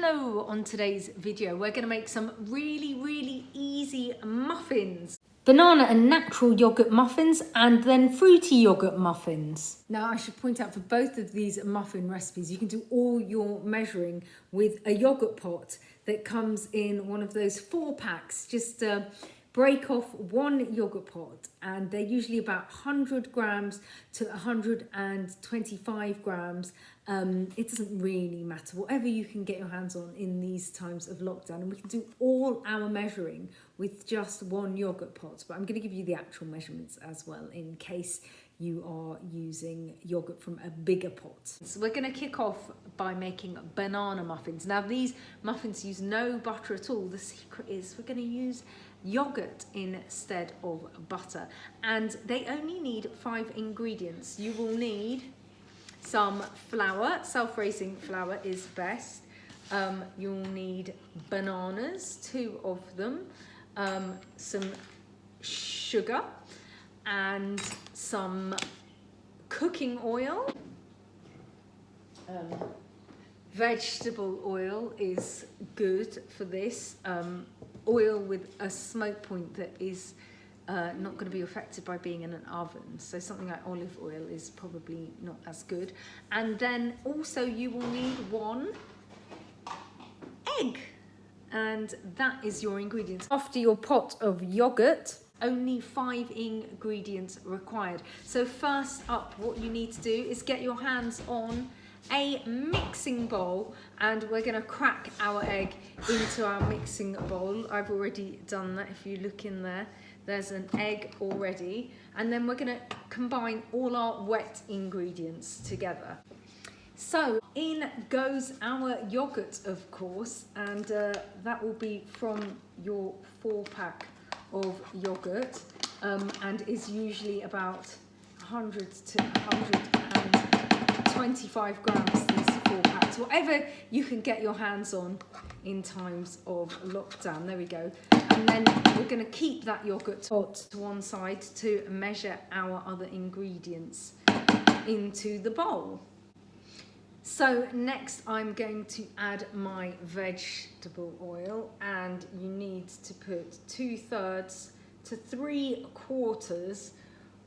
Hello, on today's video we're going to make some really easy muffins. Banana and natural yogurt muffins and then fruity yogurt muffins. Now I should point out for both of these muffin recipes you can do all your measuring with a yogurt pot that comes in one of those 4-packs. Just break off one yogurt pot and they're usually about 100 grams to 125 grams. It doesn't really matter, whatever you can get your hands on in these times of lockdown, and we can do all our measuring with just one yogurt pot, but I'm going to give you the actual measurements as well in case you are using yogurt from a bigger pot. So we're going to kick off by making banana muffins. Now these muffins use no butter at all. The secret is we're going to use yogurt instead of butter, and they only need 5 ingredients. You will need some flour, self-raising flour is best. You'll need bananas, 2 of them, some sugar and some cooking oil. Vegetable oil is good for this. Oil with a smoke point that is not going to be affected by being in an oven, so something like olive oil is probably not as good. And then also you will need 1 egg, and that is your ingredients. After your pot of yogurt, only 5 ingredients required. So first up, what you need to do is get your hands on a mixing bowl, and we're going to crack our egg into our mixing bowl. I've already done that. If you look in there, there's an egg already, and then we're going to combine all our wet ingredients together. So in goes our yogurt, of course, and that will be from your 4-pack of yogurt, and is usually about 100 to 125 grams, these 4 packs, whatever you can get your hands on in times of lockdown. There we go. And then we're going to keep that yogurt pot to one side to measure our other ingredients into the bowl. So next I'm going to add my vegetable oil, and you need to put 2/3 to 3/4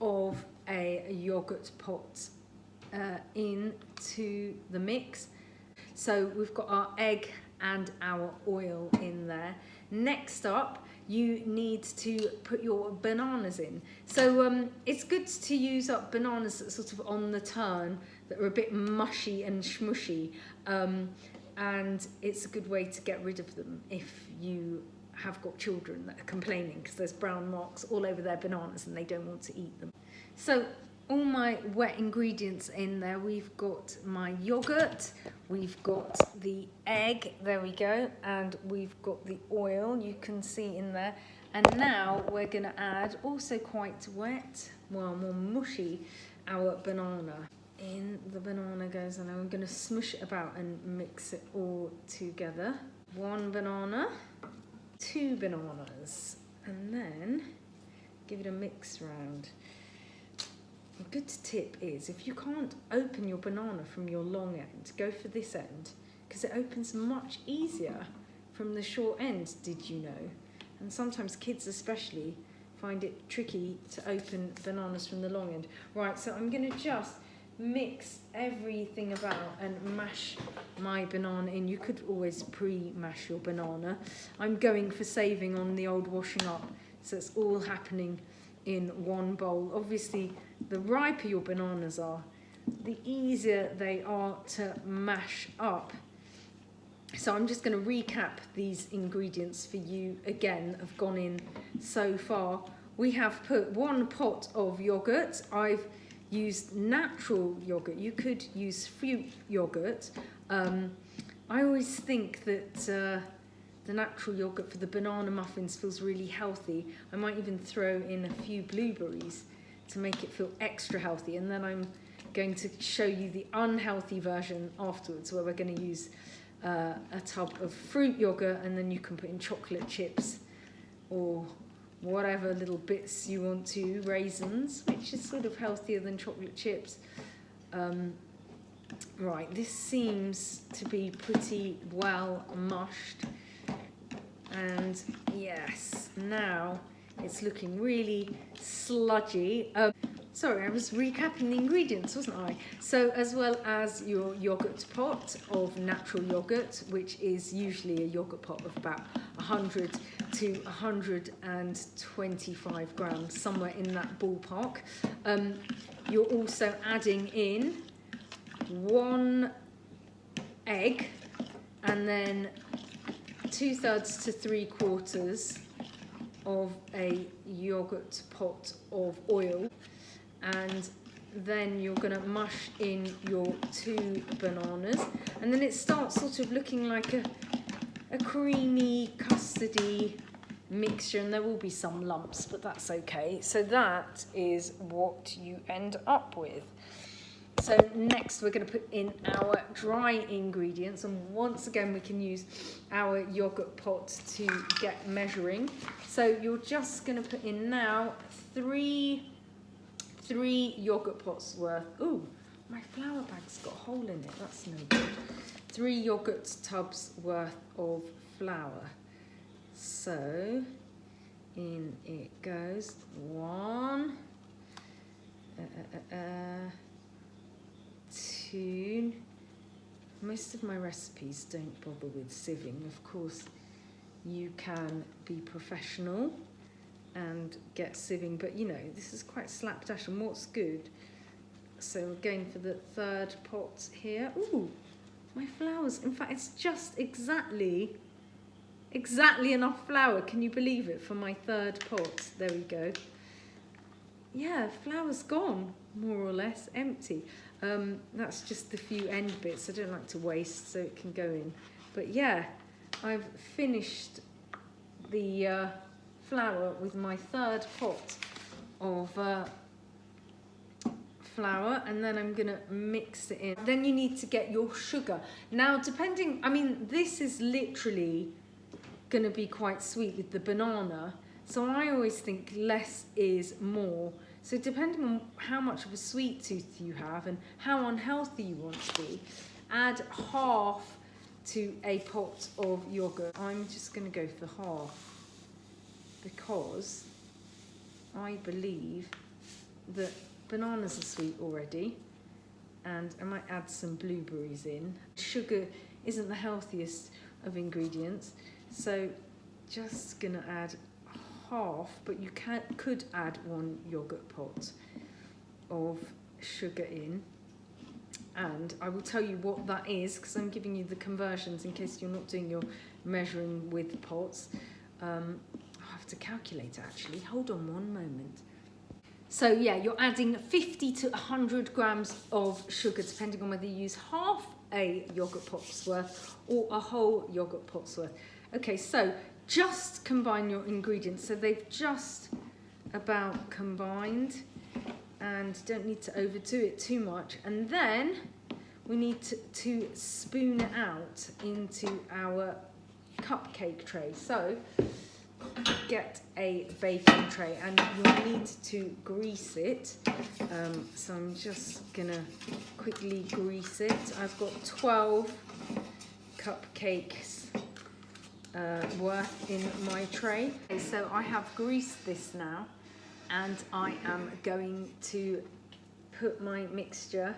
of a yogurt pot into the mix. So we've got our egg and our oil in there. Next up, you need to put your bananas in. So it's good to use up bananas that are sort of on the turn, that are a bit mushy and smushy, and it's a good way to get rid of them if you have got children that are complaining because there's brown marks all over their bananas and they don't want to eat them. So all my wet ingredients in there. We've got my yogurt, we've got the egg, there we go, and we've got the oil, you can see in there. And now we're going to add, also quite wet, well, more mushy, our banana. In the banana goes, and I'm going to smush it about and mix it all together. 1 banana, 2 bananas, and then give it a mix round. A good tip is, if you can't open your banana from your long end, go for this end, because it opens much easier from the short end, did you know? And sometimes kids especially find it tricky to open bananas from the long end. Right, so I'm going to just mix everything about and mash my banana in. You could always pre-mash your banana. I'm going for saving on the old washing up, so it's all happening in one bowl. Obviously, the riper your bananas are, the easier they are to mash up. So I'm just going to recap these ingredients for you again that have gone in so far. We have put 1 pot of yogurt. I've used natural yogurt. You could use fruit yogurt. I always think that the natural yogurt for the banana muffins feels really healthy. I might even throw in a few blueberries to make it feel extra healthy, and then I'm going to show you the unhealthy version afterwards, where we're going to use a tub of fruit yogurt, and then you can put in chocolate chips or whatever little bits you want to, raisins, which is sort of healthier than chocolate chips, Right, this seems to be pretty well mushed. And yes, now it's looking really sludgy. Sorry, I was recapping the ingredients, wasn't I? So as well as your yogurt pot of natural yogurt, which is usually a yogurt pot of about 100 to 125 grams, somewhere in that ballpark. You're also adding in 1 egg and then 2/3 to 3/4 of a yogurt pot of oil, and then you're going to mush in your 2 bananas, and then it starts sort of looking like a creamy custardy mixture, and there will be some lumps, but that's okay. So that is what you end up with. So next we're going to put in our dry ingredients, and once again we can use our yogurt pot to get measuring. So you're just going to put in now three yogurt pots worth. Ooh, my flour bag's got a hole in it, that's no good. 3 yogurt tubs worth of flour. So in it goes. 1, 2. Most of my recipes don't bother with sieving. Of course, you can be professional and get sieving, but you know, this is quite slapdash, and what's good. So we're going for the 3rd pot here. Ooh, my flour's, in fact, it's just exactly enough flour. Can you believe it, for my 3rd pot? There we go. Yeah, flour's gone, more or less, empty. That's just the few end bits. I don't like to waste, so it can go in. But yeah, I've finished the flour with my 3rd pot of flour, and then I'm gonna mix it in. Then you need to get your sugar. Now, depending, I mean, this is literally gonna be quite sweet with the banana, so I always think less is more. So depending on how much of a sweet tooth you have and how unhealthy you want to be, add half to a pot of yogurt. I'm just going to go for half because I believe that bananas are sweet already, and I might add some blueberries in. Sugar isn't the healthiest of ingredients, so just going to add half, but you could add 1 yogurt pot of sugar in, and I will tell you what that is because I'm giving you the conversions in case you're not doing your measuring with pots. I'll have to calculate actually, hold on one moment. So yeah, you're adding 50 to 100 grams of sugar depending on whether you use half a yogurt pot's worth or a whole yogurt pot's worth. Okay, so just combine your ingredients, so they've just about combined, and don't need to overdo it too much. And then we need to spoon it out into our cupcake tray. So get a baking tray, and you'll need to grease it. So I'm just gonna quickly grease it. I've got 12 cupcakes worth in my tray. Okay, so I have greased this now, and I am going to put my mixture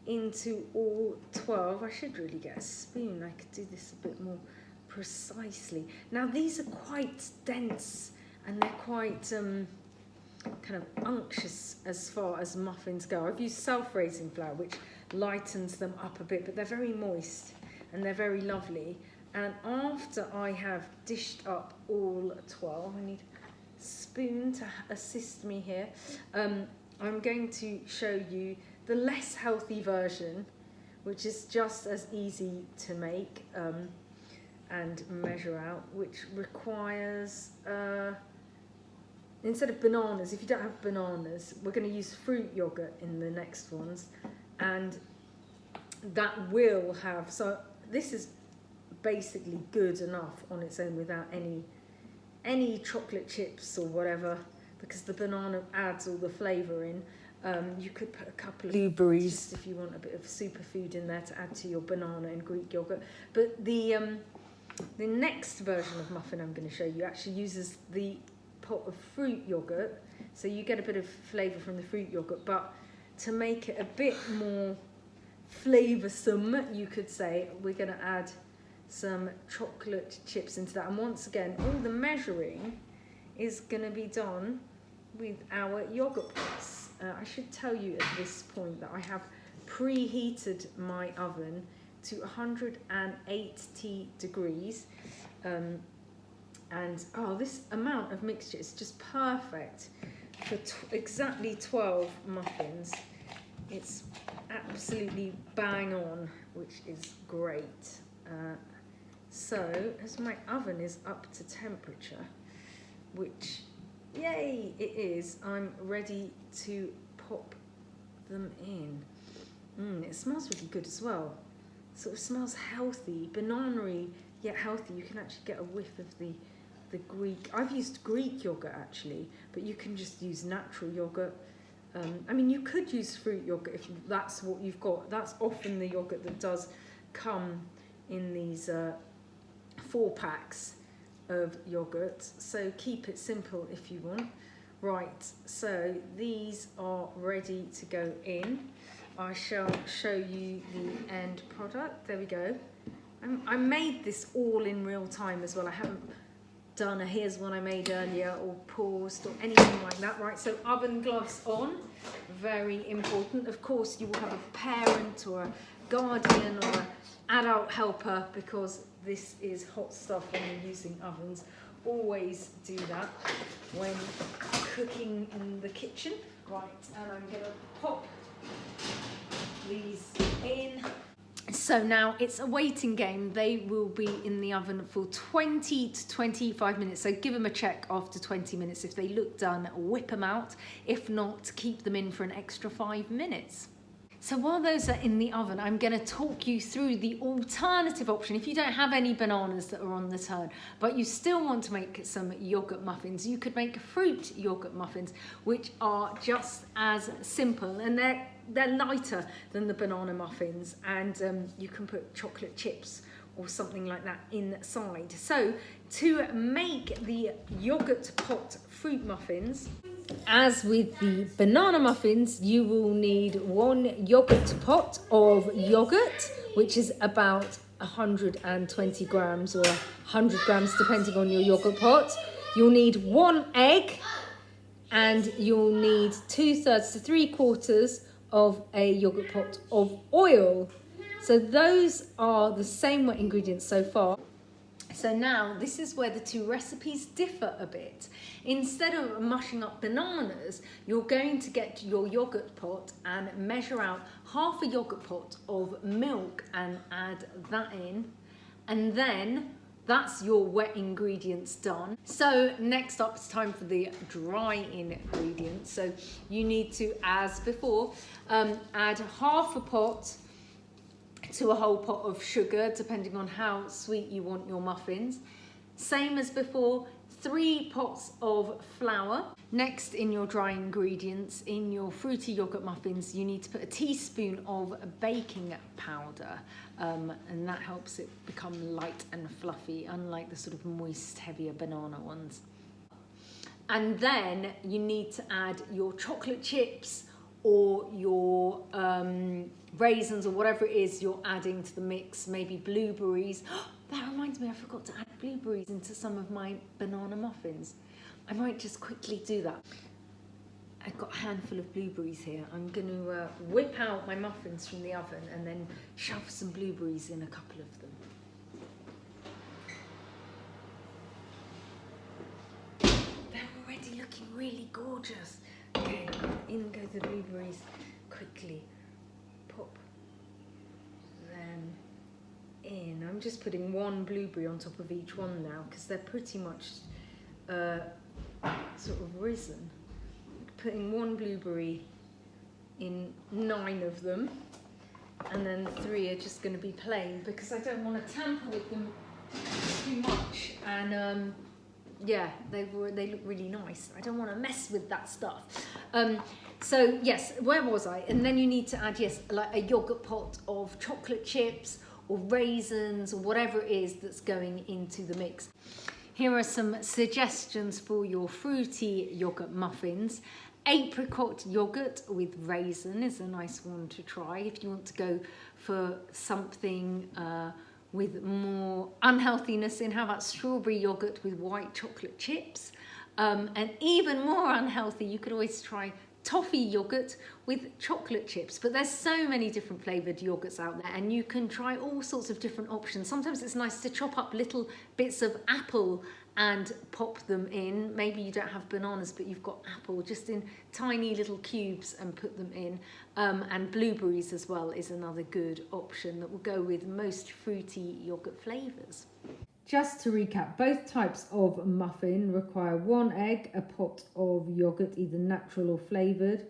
into all 12. I should really get a spoon. I could do this a bit more precisely. Now these are quite dense, and they're quite kind of unctuous as far as muffins go. I've used self-raising flour, which lightens them up a bit, but they're very moist and they're very lovely. And after I have dished up all 12, I need a spoon to assist me here. I'm going to show you the less healthy version, which is just as easy to make and measure out, which requires, instead of bananas, if you don't have bananas, we're going to use fruit yogurt in the next ones, and that will have, so this is basically good enough on its own without any chocolate chips or whatever, because the banana adds all the flavour in. You could put a couple of blueberries just if you want a bit of superfood in there to add to your banana and Greek yogurt. But the next version of muffin I'm going to show you actually uses the pot of fruit yogurt, so you get a bit of flavour from the fruit yogurt, but to make it a bit more flavoursome, you could say, we're going to add some chocolate chips into that. And once again, all the measuring is going to be done with our yogurt pots. I should tell you at this point that I have preheated my oven to 180 degrees. And this amount of mixture is just perfect for exactly 12 muffins. It's absolutely bang on, which is great. So as my oven is up to temperature, which, yay, it is, I'm ready to pop them in. It smells really good as well. Sort of smells healthy, banana-y yet healthy. You can actually get a whiff of the Greek. I've used Greek yogurt actually, but you can just use natural yogurt. I mean, you could use fruit yogurt if that's what you've got. That's often the yogurt that does come in these 4-packs of yogurt. So keep it simple if you want. Right, so these are ready to go in. I shall show you the end product. There we go. I made this all in real time as well. I haven't done a here's one I made earlier or paused or anything like that. Right, so oven gloves on, very important. Of course, you will have a parent or a guardian or an adult helper because this is hot stuff when you're using ovens. Always do that when cooking in the kitchen. Right, and I'm going to pop these in. So now it's a waiting game. They will be in the oven for 20 to 25 minutes. So give them a check after 20 minutes. If they look done, whip them out. If not, keep them in for an extra 5 minutes. So while those are in the oven, I'm going to talk you through the alternative option. If you don't have any bananas that are on the turn, but you still want to make some yogurt muffins, you could make fruit yogurt muffins, which are just as simple, and they're lighter than the banana muffins, and you can put chocolate chips or something like that inside. So to make the yogurt pot fruit muffins, as with the banana muffins, you will need 1 yogurt pot of yogurt, which is about 120 grams or 100 grams depending on your yogurt pot. You'll need 1 egg, and you'll need 2/3 to 3/4 of a yogurt pot of oil. So those are the same ingredients so far. So now this is where the two recipes differ a bit. Instead of mushing up bananas, you're going to get your yogurt pot and measure out half a yogurt pot of milk and add that in. And then that's your wet ingredients done. So next up, it's time for the dry ingredients. So you need to, as before, add half a pot to a whole pot of sugar, depending on how sweet you want your muffins. Same as before, 3 pots of flour. Next, in your dry ingredients, in your fruity yogurt muffins, you need to put a teaspoon of baking powder, and that helps it become light and fluffy, unlike the sort of moist, heavier banana ones. And then you need to add your chocolate chips or your raisins or whatever it is you're adding to the mix, maybe blueberries. That reminds me, I forgot to add blueberries into some of my banana muffins. I might just quickly do that. I've got a handful of blueberries here. I'm going to whip out my muffins from the oven and then shove some blueberries in a couple of them. They're already looking really gorgeous. Okay, in go the blueberries quickly. Pop them in. I'm just putting 1 blueberry on top of each one now because they're pretty much sort of risen. Putting 1 blueberry in 9 of them, and then 3 are just going to be plain because I don't want to tamper with them too much. And yeah, they look really nice. I don't want to mess with that stuff. So yes, where was I? And then you need to add, yes, like a yogurt pot of chocolate chips or raisins or whatever it is that's going into the mix. Here are some suggestions for your fruity yogurt muffins. Apricot yogurt with raisin is a nice one to try if you want to go for something with more unhealthiness in. How about strawberry yogurt with white chocolate chips? And even more unhealthy, you could always try toffee yogurt with chocolate chips. But there's so many different flavoured yogurts out there, and you can try all sorts of different options. Sometimes it's nice to chop up little bits of apple and pop them in. Maybe you don't have bananas, but you've got apple, just in tiny little cubes, and put them in. And blueberries as well is another good option that will go with most fruity yogurt flavours. Just to recap, both types of muffin require 1 egg, a pot of yogurt, either natural or flavoured,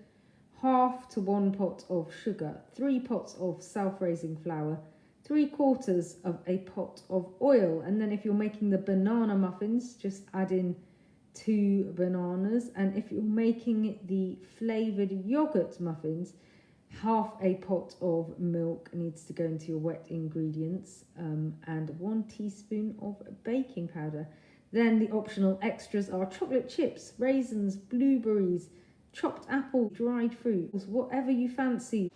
half to 1 pot of sugar, 3 pots of self-raising flour, 3/4 of a pot of oil. And then if you're making the banana muffins, just add in 2 bananas. And if you're making the flavoured yogurt muffins, half a pot of milk needs to go into your wet ingredients, and 1 teaspoon of baking powder. Then the optional extras are chocolate chips, raisins, blueberries, chopped apple, dried fruit, whatever you fancy.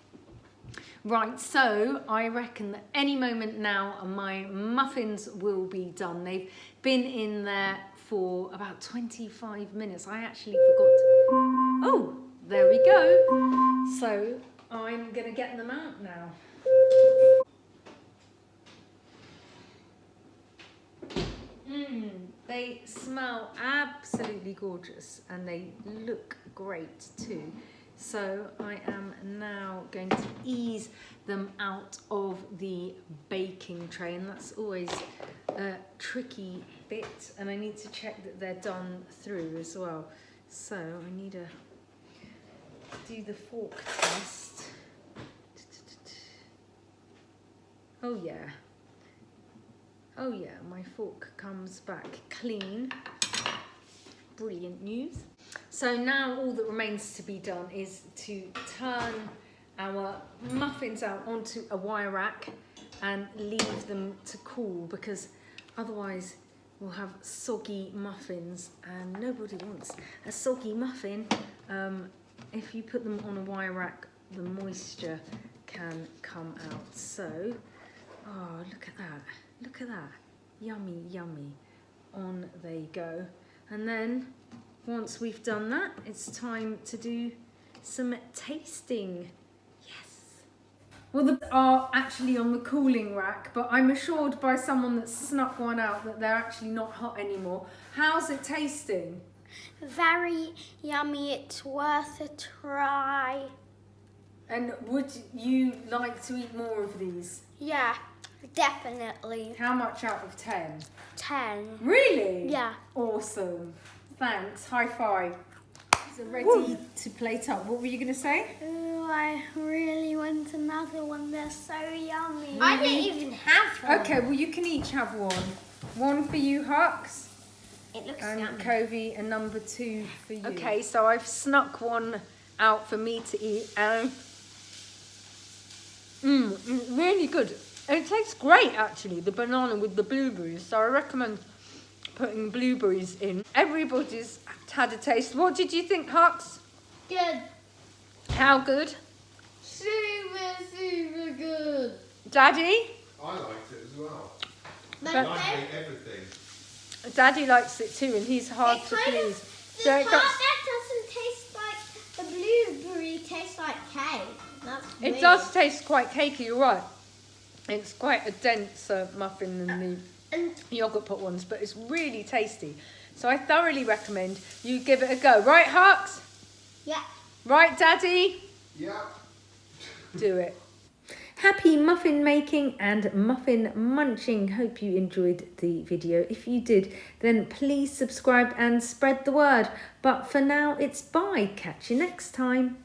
Right, so I reckon that any moment now my muffins will be done. They've been in there for about 25 minutes. I actually forgot. Oh, there we go. So I'm going to get them out now. They smell absolutely gorgeous and they look great too. So I am now going to ease them out of the baking tray, and that's always a tricky bit, and I need to check that they're done through as well. So I need to do the fork test. Oh yeah. Oh yeah, my fork comes back clean. Brilliant news. So now all that remains to be done is to turn our muffins out onto a wire rack and leave them to cool, because otherwise we'll have soggy muffins, and nobody wants a soggy muffin. If you put them on a wire rack, the moisture can come out. So, oh, look at that. Look at that. Yummy, yummy. On they go. And then once we've done that, it's time to do some tasting. Yes. Well, they are actually on the cooling rack, but I'm assured by someone that snuck one out that they're actually not hot anymore. How's it tasting? Very yummy. It's worth a try. And would you like to eat more of these? Yeah, definitely. How much out of 10? 10. Really? Yeah. Awesome. Thanks. High five. So ready to plate up. What were you going to say? Oh, I really want another one. They're so yummy. I didn't even have one. Okay, well you can each have one. One for you, Hux. It looks and yummy. Covey, and number 2 for you. Okay, so I've snuck one out for me to eat. Really good. It tastes great actually, the banana with the blueberries. So I recommend putting blueberries in. Everybody's had a taste. What did you think, Hux? Good. How good? Super, super good. Daddy? I liked it as well. But I hate everything. Daddy likes it too, and he's hard to please. The part that doesn't taste like the blueberry tastes like cake. That's weird. It does taste quite cakey, you're right. It's quite a dense muffin than the yogurt pot ones, but it's really tasty. So I thoroughly recommend you give it a go. Right, Hux? Yeah. Right, Daddy? Yeah. Do it. Happy muffin making and muffin munching. Hope you enjoyed the video. If you did, then please subscribe and spread the word. But for now, it's bye. Catch you next time.